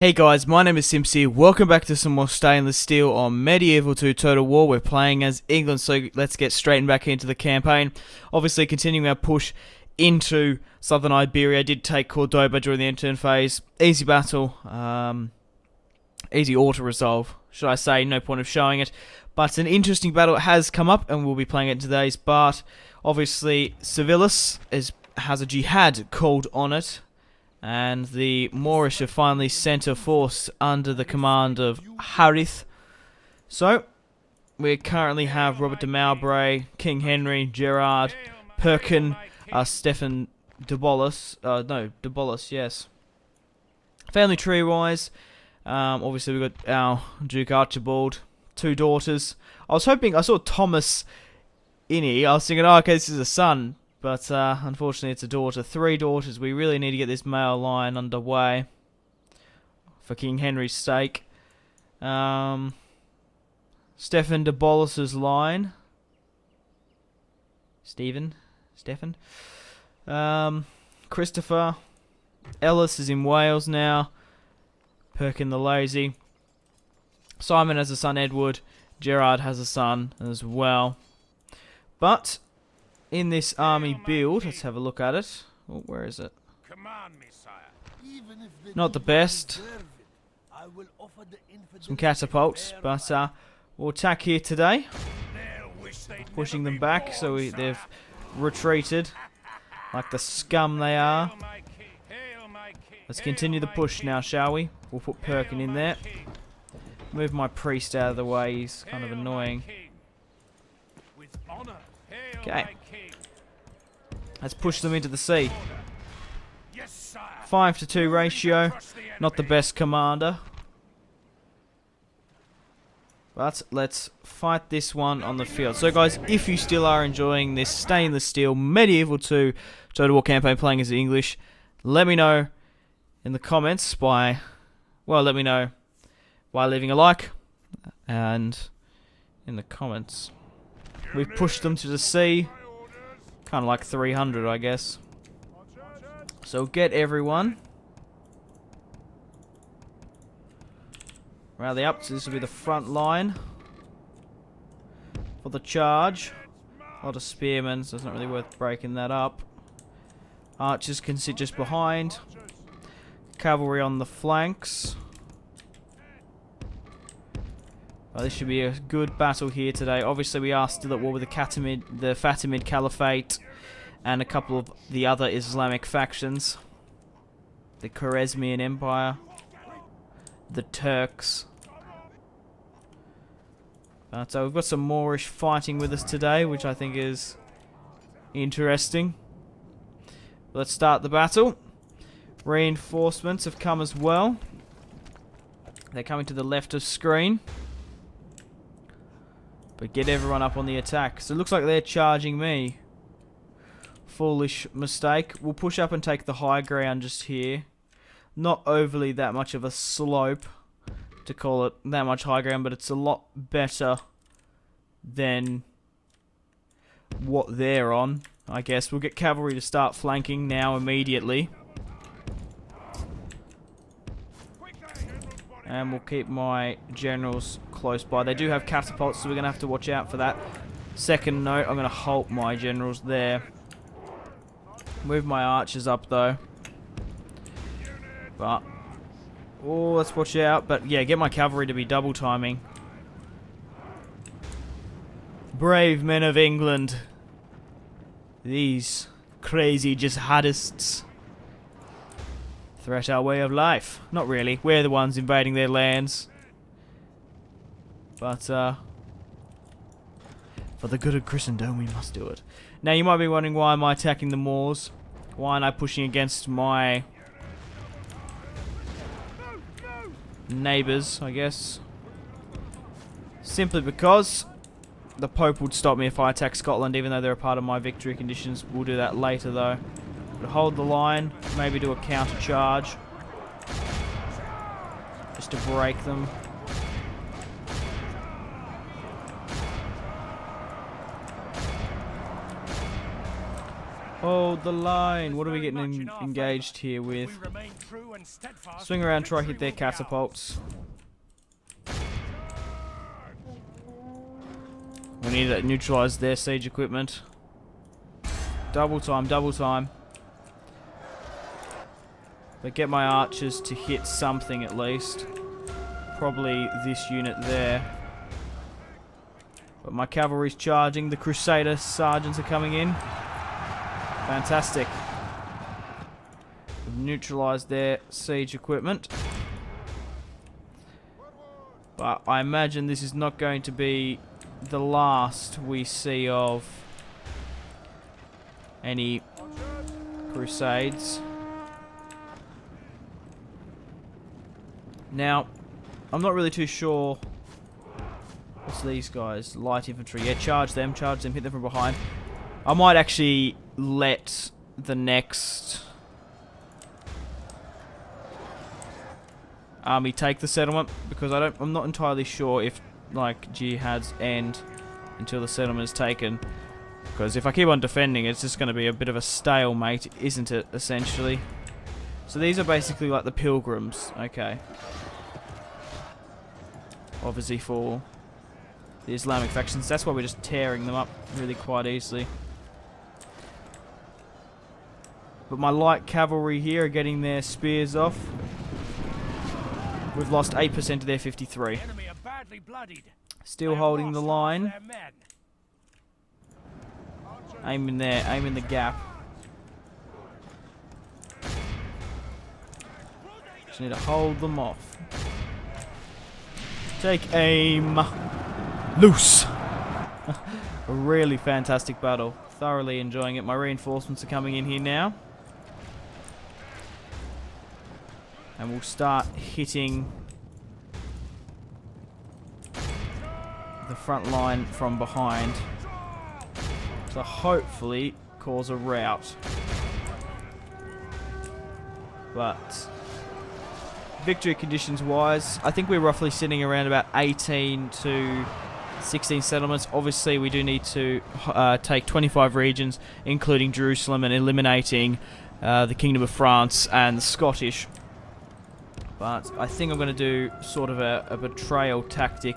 Hey guys, my name is Simpzy. Welcome back to some more Stainless Steel on Medieval 2 Total War. We're playing as England, so let's get straight back into the campaign. Obviously, continuing our push into southern Iberia. Did take Cordoba during the end-turn phase. Easy battle. Easy auto-resolve, should I say. No point of showing it. But an interesting battle has come up, and we'll be playing it in today's part. Obviously, Sevilla has a jihad called on it. And the Moorish have finally sent a force under the command of Harith. So, we currently have Robert de Mowbray, King Henry, Gerard, Perkin, Stefan de Bolus. De Bolus, yes. Family tree-wise, obviously we've got our Duke Archibald, 2 daughters. I saw Thomas in here. I was thinking, oh, okay, this is a son. But unfortunately it's a daughter. 3 daughters. We really need to get this male line underway for King Henry's sake. Stefan de Bolus's line. Stefan. Christopher. Ellis is in Wales now. Perkin the Lazy. Simon has a son, Edward. Gerard has a son as well. But in this army build, let's have a look at it. Oh, where is it? Not the best. Some catapults, but we'll attack here today. Pushing them back, so they've retreated like the scum they are. Let's continue the push now, shall we? We'll put Perkin in there. Move my priest out of the way, he's kind of annoying. Okay. Let's push them into the sea. 5-to-2 ratio. Not the best commander. But let's fight this one on the field. So guys, if you still are enjoying this Stainless Steel Medieval 2 Total War campaign playing as English, let me know in the comments by leaving a like. And in the comments. We've pushed them to the sea. Kind of like 300, I guess. So get everyone. Rally up. So this will be the front line for the charge. A lot of spearmen, so it's not really worth breaking that up. Archers can sit just behind. Cavalry on the flanks. Oh, this should be a good battle here today. Obviously, we are still at war with the Fatimid Caliphate and a couple of the other Islamic factions. The Khwarezmian Empire. The Turks. So we've got some Moorish fighting with us today, which I think is interesting. Let's start the battle. Reinforcements have come as well. They're coming to the left of screen. But get everyone up on the attack. So it looks like they're charging me. Foolish mistake. We'll push up and take the high ground just here. Not overly that much of a slope to call it that much high ground, but it's a lot better than what they're on, I guess. We'll get cavalry to start flanking now immediately. And we'll keep my generals close by. They do have catapults, so we're going to have to watch out for that. Second note, I'm going to halt my generals there. Move my archers up, though. But, oh, let's watch out. But, yeah, get my cavalry to be double timing. Brave men of England. These crazy jihadists threat our way of life. Not really. We're the ones invading their lands. But, for the good of Christendom, we must do it. Now, you might be wondering, why am I attacking the Moors? Why aren't I pushing against my neighbours, I guess? Simply because the Pope would stop me if I attack Scotland, even though they're a part of my victory conditions. We'll do that later, though. But hold the line, maybe do a counter charge, just to break them. Hold the line. What are we getting engaged here with? Swing around, try hit their catapults. We need to neutralise their siege equipment. Double time, double time. But get my archers to hit something at least. Probably this unit there. But my cavalry's charging. The Crusader sergeants are coming in. Fantastic. We've neutralised their siege equipment. But I imagine this is not going to be the last we see of any crusades. Now, I'm not really too sure. What's these guys? Light infantry. Yeah, charge them, hit them from behind. I might actually let the next army take the settlement, because I'm not entirely sure if like jihads end until the settlement is taken. Because if I keep on defending, it's just going to be a bit of a stalemate, isn't it, essentially? So these are basically like the pilgrims, okay. Obviously for the Islamic factions. That's why we're just tearing them up really quite easily. But my light cavalry here are getting their spears off. We've lost 8% of their 53. Still holding the line. Aim in there, aim in the gap. Just need to hold them off. Take aim. Loose. A really fantastic battle. Thoroughly enjoying it. My reinforcements are coming in here now. And we'll start hitting the front line from behind to hopefully cause a rout. But victory conditions wise, I think we're roughly sitting around about 18 to 16 settlements. Obviously we do need to take 25 regions, including Jerusalem, and eliminating the Kingdom of France and the Scottish. But I think I'm going to do sort of a betrayal tactic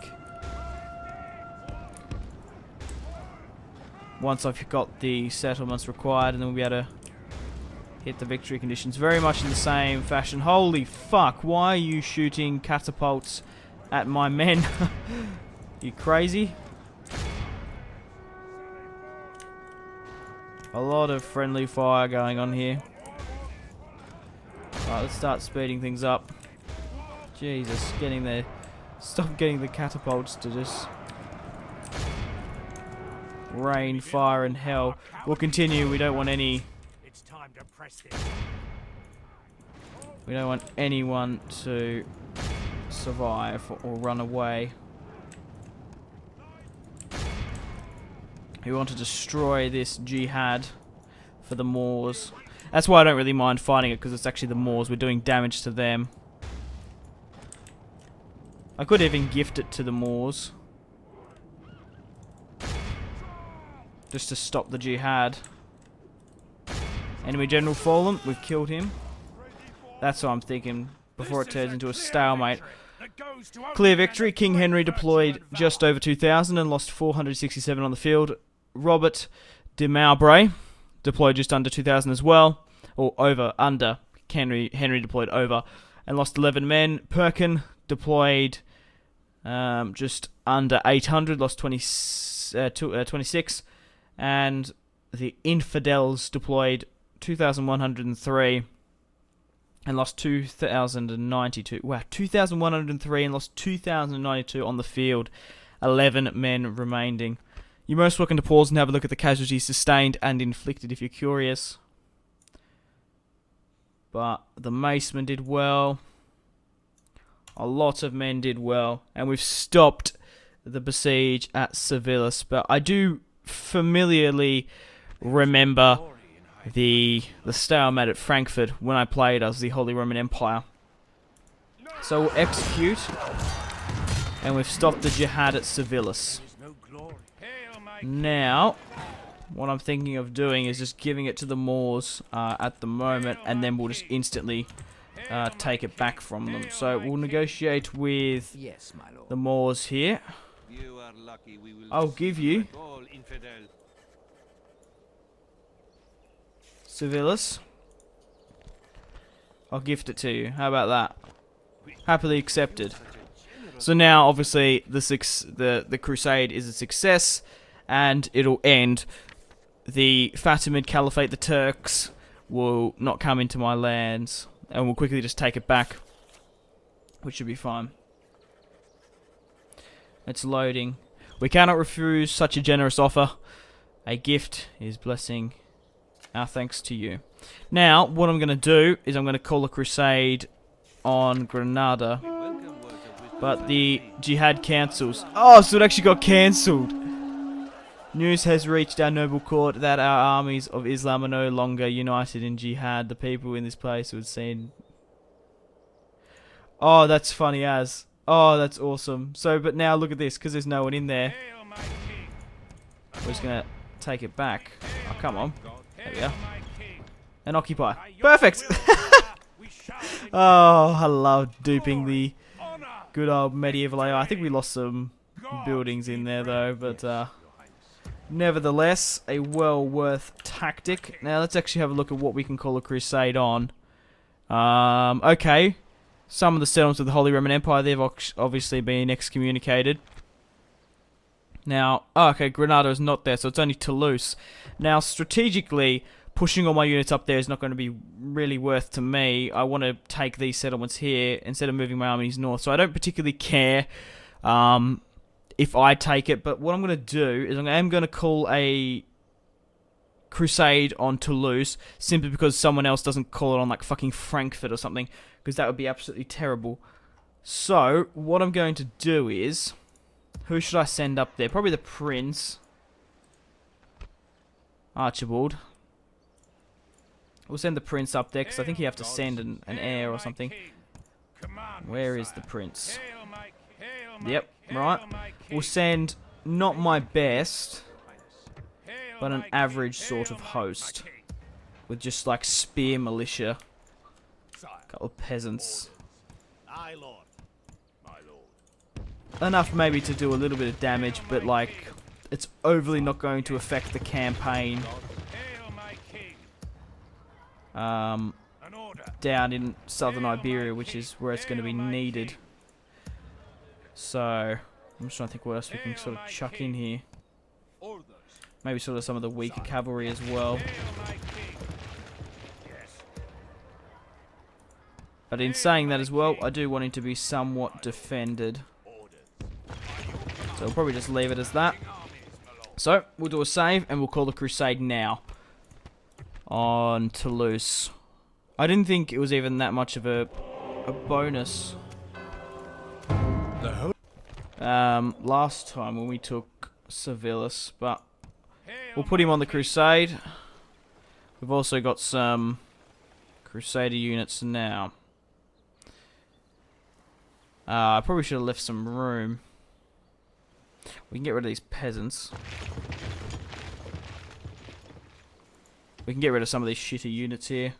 once I've got the settlements required, and then we'll be able to hit the victory conditions very much in the same fashion. Holy fuck, why are you shooting catapults at my men? You crazy? A lot of friendly fire going on here. Alright, let's start speeding things up. Jesus, getting there. Stop getting the catapults to just rain, fire, and hell. We'll continue. We don't want any. We don't want anyone to survive or run away. We want to destroy this jihad for the Moors. That's why I don't really mind fighting it, because it's actually the Moors. We're doing damage to them. I could even gift it to the Moors, just to stop the jihad. Enemy general fallen. We've killed him. That's what I'm thinking before it turns into a stalemate. Clear victory. King Henry deployed just over 2,000 and lost 467 on the field. Robert de Mowbray deployed just under 2,000 as well. Or under. Henry deployed over and lost 11 men. Perkin deployed just under 800, lost 26. And the Infidels deployed 2,103 and lost 2,092. Wow, 2,103 and lost 2,092 on the field. 11 men remaining. You're most welcome to pause and have a look at the casualties sustained and inflicted if you're curious. But the Macemen did well. A lot of men did well. And we've stopped the besiege at Sevilla. But I do familiarly remember the stalemate at Frankfurt when I played as the Holy Roman Empire. So we'll execute. And we've stopped the jihad at Sevilla. Now, what I'm thinking of doing is just giving it to the Moors at the moment, and then we'll just instantly take it back from them. So we'll negotiate with Yes, my lord. the Moors here. I'll give you Sevillas. I'll gift it to you. How about that? Happily accepted. So now, obviously, the crusade is a success, and it'll end. The Fatimid Caliphate, the Turks, will not come into my lands, and we'll quickly just take it back, which should be fine. It's loading. We cannot refuse such a generous offer. A gift is blessing. Our thanks to you. Now, what I'm going to do is I'm going to call a crusade on Granada. But the jihad cancels. Oh, so it actually got cancelled. News has reached our noble court that our armies of Islam are no longer united in jihad. The people in this place would see. Oh, that's funny as. Oh, that's awesome. So, but now look at this, because there's no one in there. We're just going to take it back. Oh, come on. There we are. And occupy. Perfect! Oh, I love duping the good old medieval AI. I think we lost some buildings in there though, but nevertheless, a well worth tactic. Now let's actually have a look at what we can call a crusade on. Okay. Some of the settlements of the Holy Roman Empire, they've obviously been excommunicated. Now, oh, okay, Granada is not there, so it's only Toulouse. Now, strategically, pushing all my units up there is not going to be really worth to me. I want to take these settlements here instead of moving my armies north. So I don't particularly care if I take it. But what I'm going to do is I am going to call a crusade on Toulouse simply because someone else doesn't call it on like fucking Frankfurt or something. Because that would be absolutely terrible. So what I'm going to do is... Who should I send up there? Probably the Prince. Archibald. We'll send the Prince up there, because I think you have to send an heir or something. Where is the Prince? Yep, right. We'll send not my best, but an average sort of host. With just like spear militia. A couple of peasants. Enough maybe to do a little bit of damage, but like, it's overly not going to affect the campaign. Down in southern Iberia, which is where it's going to be needed. So, I'm just trying to think what else we can sort of chuck in here. Maybe sort of some of the weaker cavalry as well. But in saying that as well, I do want him to be somewhat defended. So we'll probably just leave it as that. So, we'll do a save, and we'll call the crusade now. On Toulouse. I didn't think it was even that much of a bonus. Last time when we took Sevillas, but we'll put him on the crusade. We've also got some Crusader units now. I probably should have left some room. We can get rid of these peasants. We can get rid of some of these shitty units here.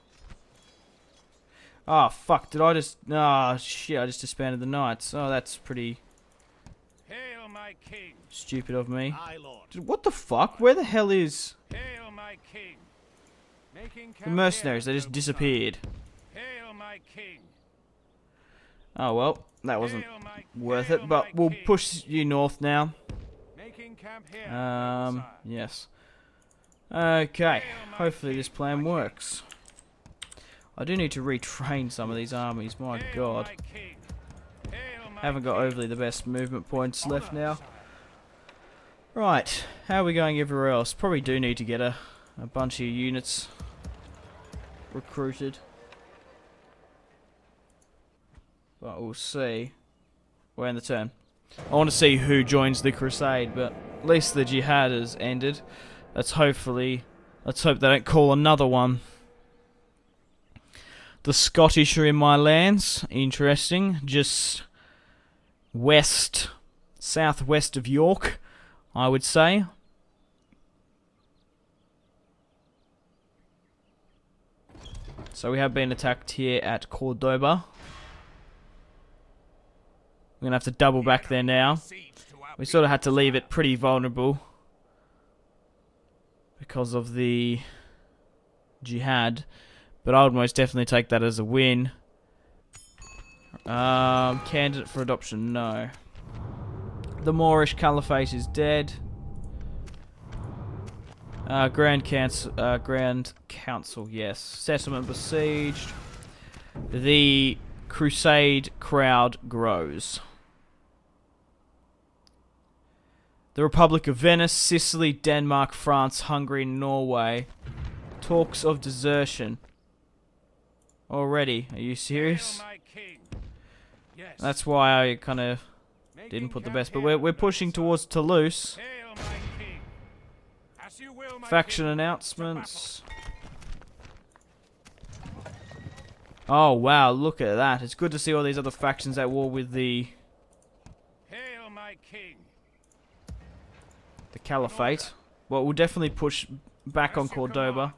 Oh, fuck. Did I just... Oh, shit. I just disbanded the knights. Oh, that's pretty... Hail my king. Stupid of me. Aye, Lord. What the fuck? Where the hell is... Hail my king. Making The mercenaries? They just disappeared. Hail my king. Oh, well. That wasn't worth it. But we'll push you north now. Making camp here. Yes. Okay. Hopefully this plan works. I do need to retrain some of these armies. My god. Haven't got overly the best movement points left now. Right. How are we going everywhere else? Probably do need to get a bunch of units recruited. But we'll see. We're in the turn. I want to see who joins the crusade, but at least the jihad has ended. Let's hope they don't call another one. The Scottish are in my lands. Interesting. Just southwest of York, I would say. So we have been attacked here at Cordoba. We're going to have to double back there now. We sort of had to leave it pretty vulnerable because of the jihad. But I would most definitely take that as a win. Candidate for adoption, no. The Moorish Caliphate is dead. Grand Council, yes. Settlement besieged. The crusade crowd grows. The Republic of Venice, Sicily, Denmark, France, Hungary, Norway. Talks of desertion. Already, are you serious? Yes. That's why I kind of didn't put the best, but we're pushing towards Toulouse. Hail, my king. As you will, my Faction king. announcements. Oh wow, look at that. It's good to see all these other factions at war with the Hail, my king. Caliphate. Well, we'll definitely push back on Cordoba.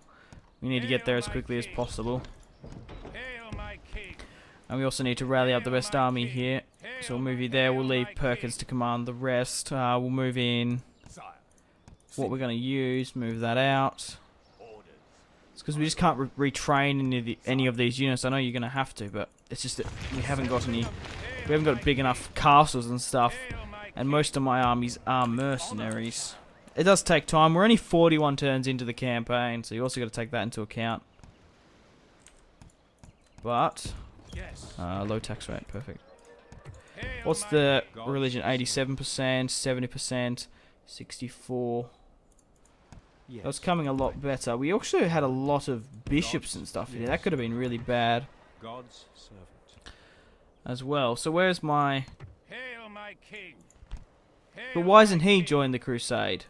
We need to get there as quickly as possible. Hail, my king. And we also need to rally up the best army here. So we'll move you there. We'll leave Perkins to command the rest. We'll move in what we're going to use. Move that out. It's because we just can't retrain any of these units. I know you're going to have to, but it's just that we haven't got any. We haven't got big enough castles and stuff. And most of my armies are mercenaries. It does take time. We're only 41 turns into the campaign, so you also got to take that into account. But low tax rate, perfect. What's the religion? 87%, 70%, 64%. That's coming a lot better. We also had a lot of bishops and stuff here. That could have been really bad God's servant. as well. So where's my... Hail, my king. But why isn't he joined the crusade?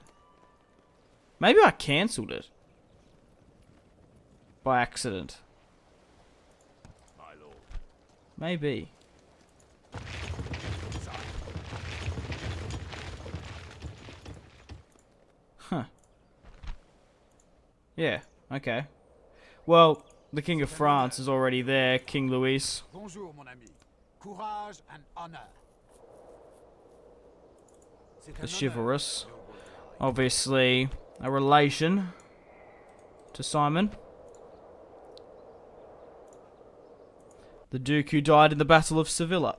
Maybe I cancelled it. By accident. My lord. Maybe. Huh. Yeah, okay. Well, the King of France is already there, King Louis. Bonjour, mon ami. Courage and honor. The chivalrous. Obviously, a relation to Simon. The Duke who died in the Battle of Sevilla.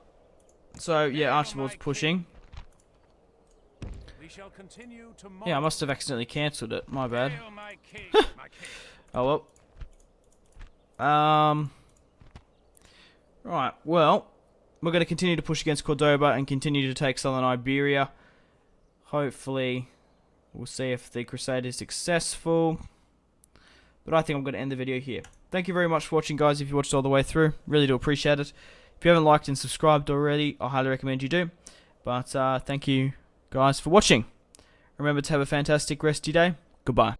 So, yeah, Archibald's pushing. We shall continue to Yeah, I must have accidentally cancelled it. My bad. Hail, my king. My king. Oh well. Right, well, we're going to continue to push against Cordoba and continue to take southern Iberia. Hopefully, we'll see if the crusade is successful. But I think I'm going to end the video here. Thank you very much for watching, guys, if you watched all the way through. Really do appreciate it. If you haven't liked and subscribed already, I highly recommend you do. But thank you, guys, for watching. Remember to have a fantastic rest of your day. Goodbye.